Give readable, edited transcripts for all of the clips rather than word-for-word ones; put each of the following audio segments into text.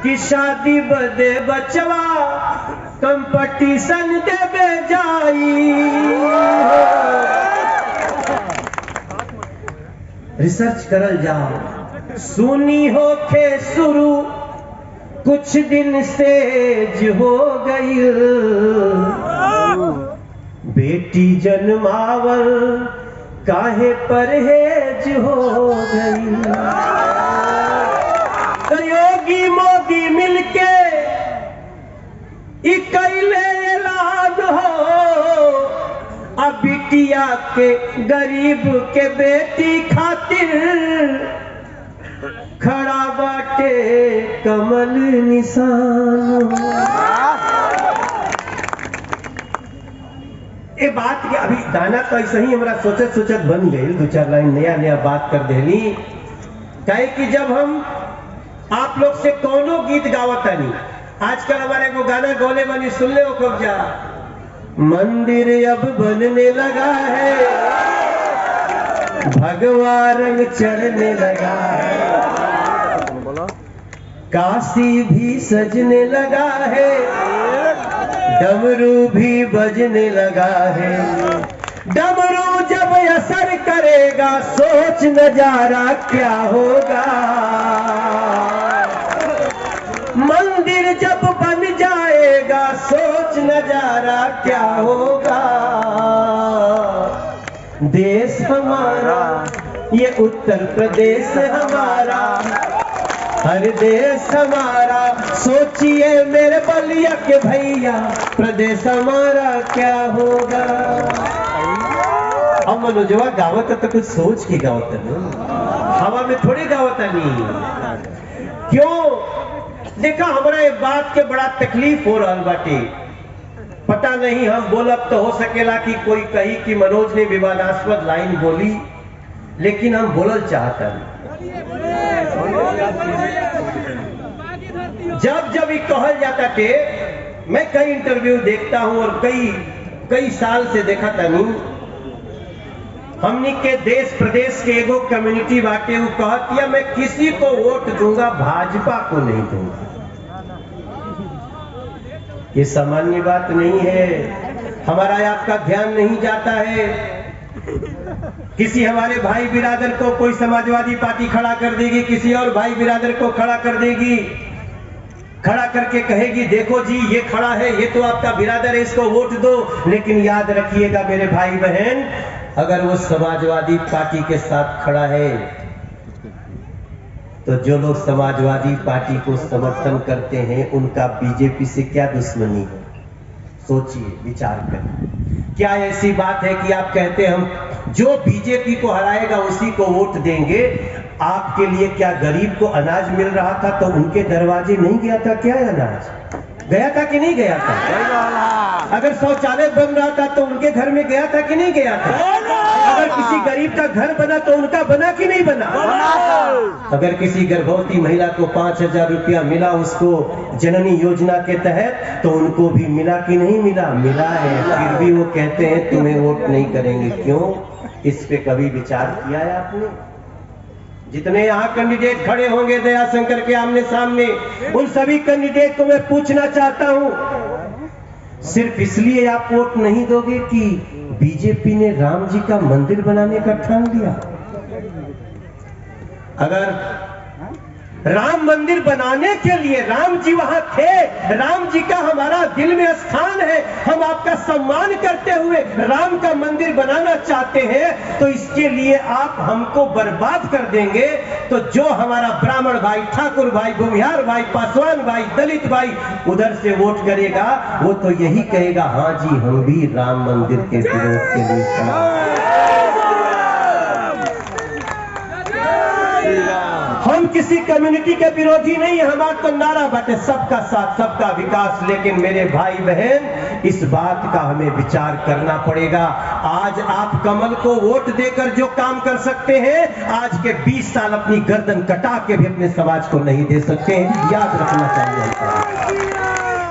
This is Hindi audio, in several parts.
कि शादी बदे बचवा कंपटीशन देवे जाई। रिसर्च करल जाओ, सुनी होके शुरू कुछ दिन सेज हो गई, बेटी जन्मावल काहे परहेज हो गई। तो योगी मोदी मिलके इकैले ऐलान हो, अब बिटिया के गरीब के बेटी खातिर खड़ा बाटे कमल निशान। ये बात के अभी गाना तो ऐसे ही हमारा सोचत सोचत बन गई, दो चार लाइन नया नया बात कर देली। कहे कि जब हम आप लोग से कौनो गीत गावत नहीं, आजकल हमारे को गाना गोले बनी सुन ले कब जा। मंदिर अब बनने लगा है, भगवा रंग चढ़ने लगा है, काशी भी सजने लगा है, डमरू भी बजने लगा है। डमरू जब असर करेगा सोच नजारा क्या होगा। मंदिर जब बन जाएगा सोच नजारा क्या होगा। देश हमारा ये उत्तर प्रदेश हमारा, हर देश हमारा, सोचिए मेरे बलिया के भैया प्रदेश हमारा क्या होगा। हम मनोजवा गावत तो कुछ सोच के गावत है, हवा में थोड़ी गावत नहीं। क्यों? देखा हमारा एक बात के बड़ा तकलीफ हो रहा बाटे। पता नहीं हम बोलब तो हो सकेला कि कोई कही कि मनोज ने विवादास्पद लाइन बोली, लेकिन हम बोलल चाहता नहीं। जब जब ये कहल जाता थे, मैं कई इंटरव्यू देखता हूं और कई साल से देखा था नहीं, हमनी के देश प्रदेश के एगो कम्युनिटी बाटे वो कहती है मैं किसी को वोट दूंगा, भाजपा को नहीं दूंगा। ये सामान्य बात नहीं है, हमारा आपका ध्यान नहीं जाता है। किसी हमारे भाई बिरादर को कोई समाजवादी पार्टी खड़ा कर देगी, किसी और भाई बिरादर को खड़ा कर देगी, खड़ा करके कहेगी देखो जी ये खड़ा है, ये तो आपका बिरादर है, इसको वोट दो। लेकिन याद रखिएगा मेरे भाई बहन, अगर वो समाजवादी पार्टी के साथ खड़ा है तो जो लोग समाजवादी पार्टी को समर्थन करते हैं उनका बीजेपी से क्या दुश्मनी है? सोचिए, विचार करें। क्या ऐसी बात है कि आप कहते हम जो बीजेपी को हराएगा उसी को वोट देंगे? आपके लिए क्या गरीब को अनाज मिल रहा था तो उनके दरवाजे नहीं गया था क्या? अनाज गया था कि नहीं गया था? अगर शौचालय बन रहा था तो उनके घर में गया था कि नहीं गया था? अगर किसी गरीब का घर बना तो उनका बना कि नहीं बना? अगर किसी गर्भवती महिला को 5,000 रुपया मिला उसको जननी योजना के तहत, तो उनको भी मिला कि नहीं मिला? मिला है। फिर भी वो कहते हैं तुम्हें वोट नहीं करेंगे। क्यों? इस पे कभी विचार किया है आपने? जितने यहाँ कैंडिडेट खड़े होंगे दयाशंकर के आमने सामने, उन सभी कैंडिडेट को मैं पूछना चाहता हूँ, सिर्फ इसलिए आप वोट नहीं दोगे कि बीजेपी ने राम जी का मंदिर बनाने का ठान लिया? अगर राम मंदिर बनाने के लिए राम जी वहां थे, राम जी का हमारा दिल में स्थान है, हम आपका सम्मान करते हुए राम का मंदिर बनाना चाहते हैं, तो इसके लिए आप हमको बर्बाद कर देंगे, तो जो हमारा ब्राह्मण भाई, ठाकुर भाई, भूमिहार भाई, पासवान भाई, दलित भाई उधर से वोट करेगा, वो तो यही कहेगा हाँ जी हम भी राम मंदिर के विरोध के लिए। हम किसी कम्युनिटी के विरोधी नहीं है, हमारा तो नारा बाटे सबका साथ सबका विकास। लेकिन मेरे भाई बहन, इस बात का हमें विचार करना पड़ेगा। आज आप कमल को वोट देकर जो काम कर सकते हैं, आज के 20 साल अपनी गर्दन कटा के भी अपने समाज को नहीं दे सकते। याद रखना चाहिए,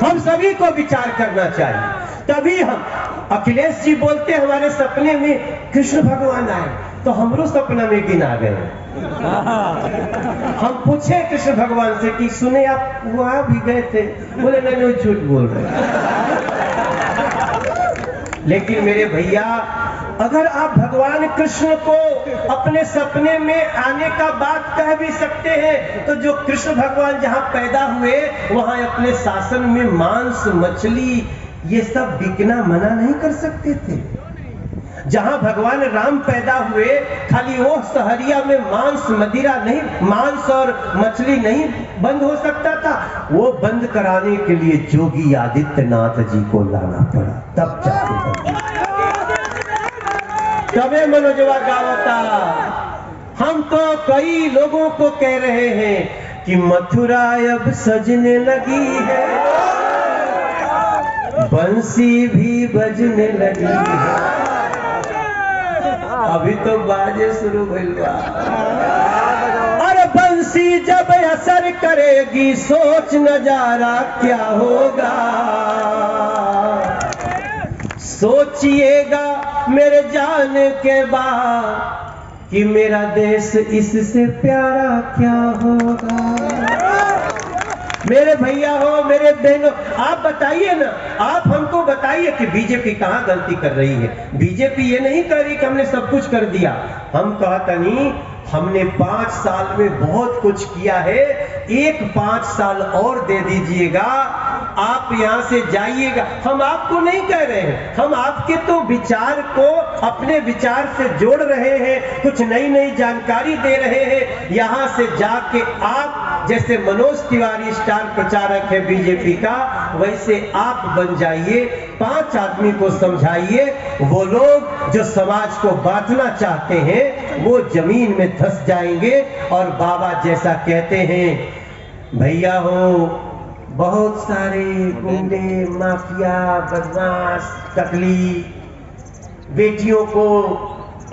हम सभी को विचार करना चाहिए। तभी हम, अखिलेश जी बोलते हमारे सपने में कृष्ण भगवान आए, तो हमरो सपना में गिना गए। हम पूछे कृष्ण भगवान से कि सुने आप वहां भी गए थे, बोले नहीं झूठ बोल रहे। लेकिन मेरे भैया, अगर आप भगवान कृष्ण को अपने सपने में आने का बात कह भी सकते हैं, तो जो कृष्ण भगवान जहां पैदा हुए वहां अपने शासन में मांस मछली ये सब बिकना मना नहीं कर सकते थे। जहां भगवान राम पैदा हुए खाली वो सहरिया में मांस मदिरा नहीं, मांस और मछली नहीं बंद हो सकता था। वो बंद कराने के लिए जोगी आदित्यनाथ जी को लाना पड़ा, तब जाके तबे मनोजवा गावता। हम तो कई लोगों को कह रहे हैं कि मथुरा अब सजने लगी है, बंसी भी बजने लगी है। अभी तो बाजे शुरू भइल बा। अरे बंसी जब असर करेगी सोच नजारा क्या होगा। सोचिएगा मेरे जाने के बाद कि मेरा देश इससे प्यारा क्या होगा। मेरे भैया हो, मेरे बहनों, आप बताइए ना, आप हमको बताइए कि बीजेपी कहां गलती कर रही है। बीजेपी ये नहीं कर रही कि हमने सब कुछ कर दिया। हम कहता नहीं, हमने 5 साल में बहुत कुछ किया है, एक 5 साल और दे दीजिएगा, आप यहां से जाइएगा। हम आपको नहीं कह रहे हैं, हम आपके तो विचार को अपने विचार से जोड़ रहे हैं, कुछ नई नई जानकारी दे रहे हैं। यहां से जाके आप जैसे मनोज तिवारी स्टार प्रचारक है बीजेपी का, वैसे आप बन जाइए, 5 आदमी को समझाइए। वो लोग जो समाज को बांटना चाहते हैं वो जमीन में धंस जाएंगे। और बाबा जैसा कहते हैं, भैया हो, बहुत सारे गुंडे, माफिया, बदमाश, टकली, बेटियों को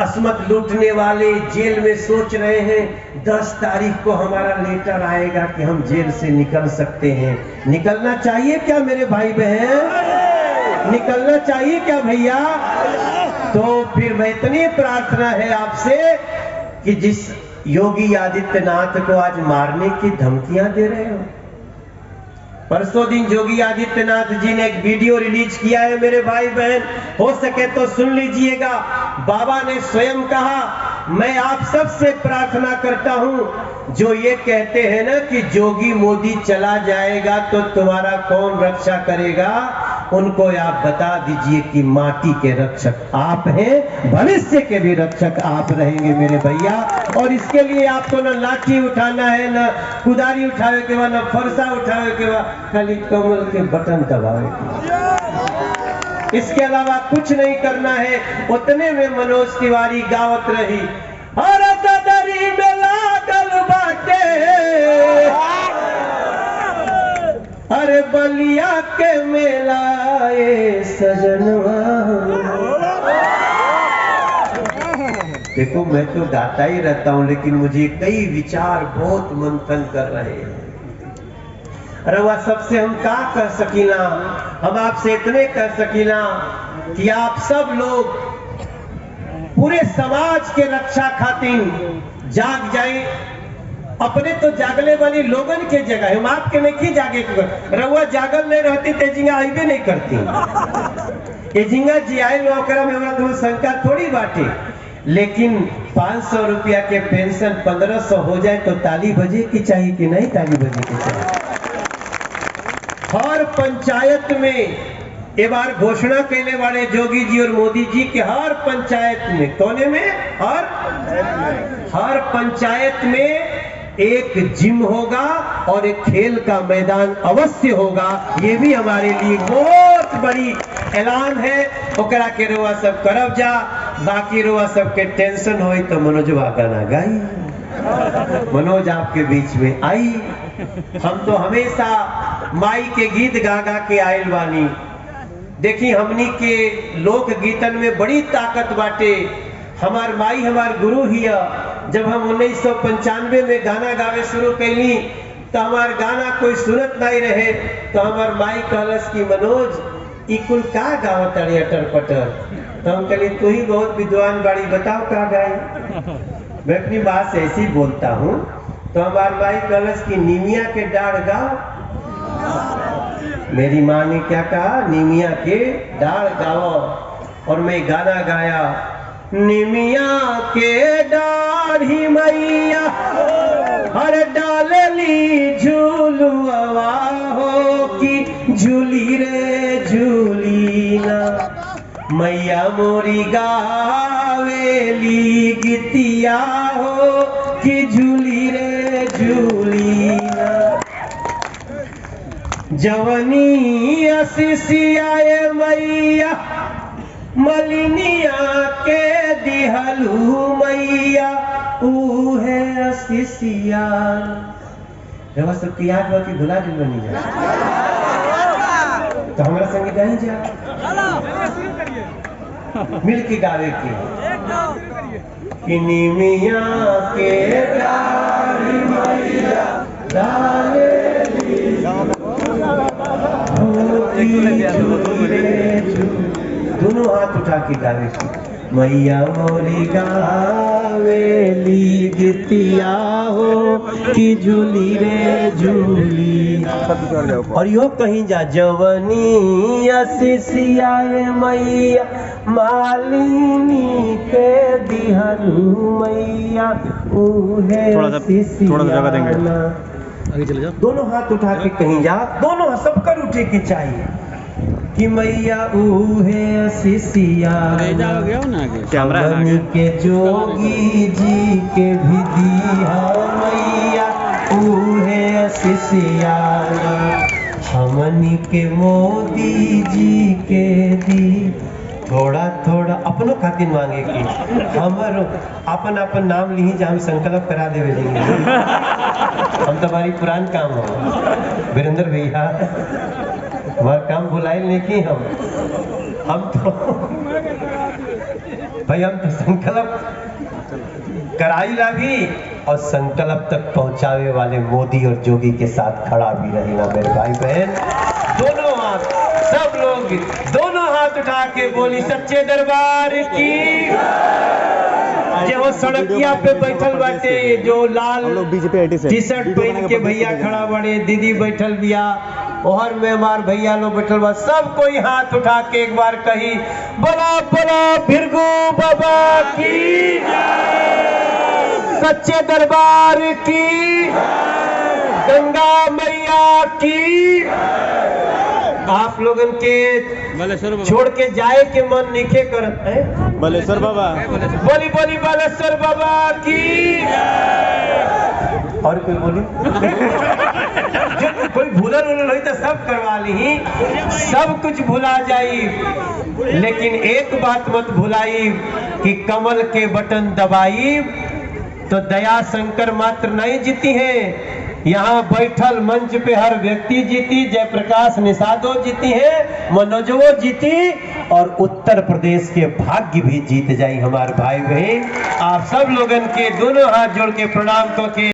असमत लूटने वाले जेल में सोच रहे हैं 10 तारीख को हमारा लेटर आएगा कि हम जेल से निकल सकते हैं। निकलना चाहिए क्या मेरे भाई बहन? निकलना चाहिए क्या भैया? तो फिर मैं इतनी प्रार्थना है आपसे कि जिस योगी आदित्यनाथ को आज मारने की धमकियां दे रहे हो, परसों दिन योगी आदित्यनाथ जी ने एक वीडियो रिलीज किया है मेरे भाई बहन, हो सके तो सुन लीजिएगा। बाबा ने स्वयं कहा, मैं आप सबसे प्रार्थना करता हूं जो ये कहते हैं ना कि जोगी मोदी चला जाएगा तो तुम्हारा कौन रक्षा करेगा, उनको आप बता दीजिए कि माटी के रक्षक आप हैं, भविष्य के भी रक्षक आप रहेंगे मेरे भैया। और इसके लिए आपको न लाठी उठाना है, न कुदारी उठावे के बाद, न फरसा उठावे के बाद, खाली कमल के बटन दबावे के, इसके अलावा कुछ नहीं करना है। उतने में मनोज तिवारी गावत रही, अरे ददरी में लागल बाटे, अरे बलिया के मेला ए सजनवा। देखो मैं तो गाता ही रहता हूं, लेकिन मुझे कई विचार बहुत मंथन कर रहे हैं। अरे वह सबसे हम क्या कर सकीला, हम आपसे इतने कर सकीला कि आप सब लोग पूरे समाज के रक्षा खातिर जाग जाए। अपने तो जागले वाली लोगन के जगह हम आपके नहीं जागे, रउआ जागल नहीं रहती तेजिंगा आईबे नहीं करती। एजिंगा जी आए ओकरा में हमरा तो शंका थोड़ी बाटे, लेकिन 500 रुपया के पेंशन 1500 हो जाए तो ताली बजे की चाहिए कि नहीं ताली बजे की चाहिए। हर पंचायत में ये बार घोषणा कहने वाले जोगी जी और मोदी जी के हर पंचायत में, कोने में, हर पंचायत में एक जिम होगा और एक खेल का मैदान अवश्य होगा। ये भी हमारे लिए बहुत बड़ी ऐलान है। ओकरा के रुआ सब करब जा, बाकी रुआ सबके टेंशन होई तो मनोजवा गाना गाई, मनोज आपके बीच में आई। हम तो हमेशा माई के गीत गा गा के आयल वाली। देखी हमनी के लोक गीतन में बड़ी ताकत बाटे। हमार माई हमार गुरु हिया। जब हम 1995 में गाना गावे शुरू कैली तो हमार गाना कोई सुनत नहीं रहे, तो हमार माई कहलस कि मनोज ई कुल का गावत अटर पटर, तो हम कहले तू ही बहुत विद्वान बाड़ी, बताओ कहाँ गाई। मैं अपनी बात से ऐसी बोलता हूँ। तो हमारी माई कलश की निमिया के डाढ़ गाओ। मेरी माँ ने क्या कहा, निमिया के डाढ़ गाओ। और मैं गाना गाया, निमिया के डाढ़ी मैया हर डालली झूलुआ हो कि झूली रे झूली ना, मैया मोरी गावेली गीतिया हो कि झूली रे झूली ना। जवनी असिसियाए मैया मलिनिया के दिहलू मैया उहे असिसिया। जब सबकी याद बाकी भुला दिल बनी जाए तो हमारा संग गाई जा, मिल के गावे की निमिया के डाढ़ी मैया डालेली दोनों हाथ उठा के गावे की, मैया मोरी गावेली गीतिया हो कि झूली रे झूली। और यो कहीं जा, जवनी असिसियाए मैया मालिनी के दिहलू मैया उहे थोड़ा सा जगह देंगे, आगे चले जाओ। दोनों हाथ उठा के कहीं जा, दोनों सबकर उठे के चाहिए कि मैया उहे असिसिया के जोगी जी के भी दिया मैया उहे असिसिया, हमनी के मोदी जी के दी। थोड़ा थोड़ा अपनों खातिर मांगे की, हमर अपन अपन नाम ली जा, हम संकल्प करा देवे लेंगे। हम तुम्हारी पुरान काम हो वीरेंद्र भैया, वह काम भुलाए नहीं की हम तो भाई हम तो संकल्प कराई लागी और संकल्प तक पहुंचावे वाले मोदी और जोगी के साथ खड़ा भी रहेगा मेरे भाई बहन। दोनों हाथ सब लोग दोनों हाथ उठा के बोली सच्चे दरबार की। जो सड़किया पे बैठल बाटे, जो लाल टी शर्ट पहन के भैया खड़ा बड़े, दीदी बैठल बिया, और में हमार भैया लोग बैठल बा, सब कोई हाथ उठा के एक बार कही बोला बोला भृगु बाबा की, सच्चे दरबार की, गंगा मैया की। आप लोगन के छोड़ के जाए के मन निखे करत है। बलेश्वर बाबा बोली बोली बलेश्वर बाबा की। और कोई बोली जो कोई भूलल उलल हो तो सब करवा ली, सब कुछ भुला जाई, लेकिन एक बात मत भुलाई कि कमल के बटन दबाई तो दया शंकर मात्र नहीं जीती है, यहाँ बैठल मंच पे हर व्यक्ति जीती, जयप्रकाश निषादो जीती है, मनोजवो जीती, और उत्तर प्रदेश के भाग्य भी जीत जाई हमारे भाई बहन। आप सब लोगन के दोनों हाथ जोड़ के प्रणाम करके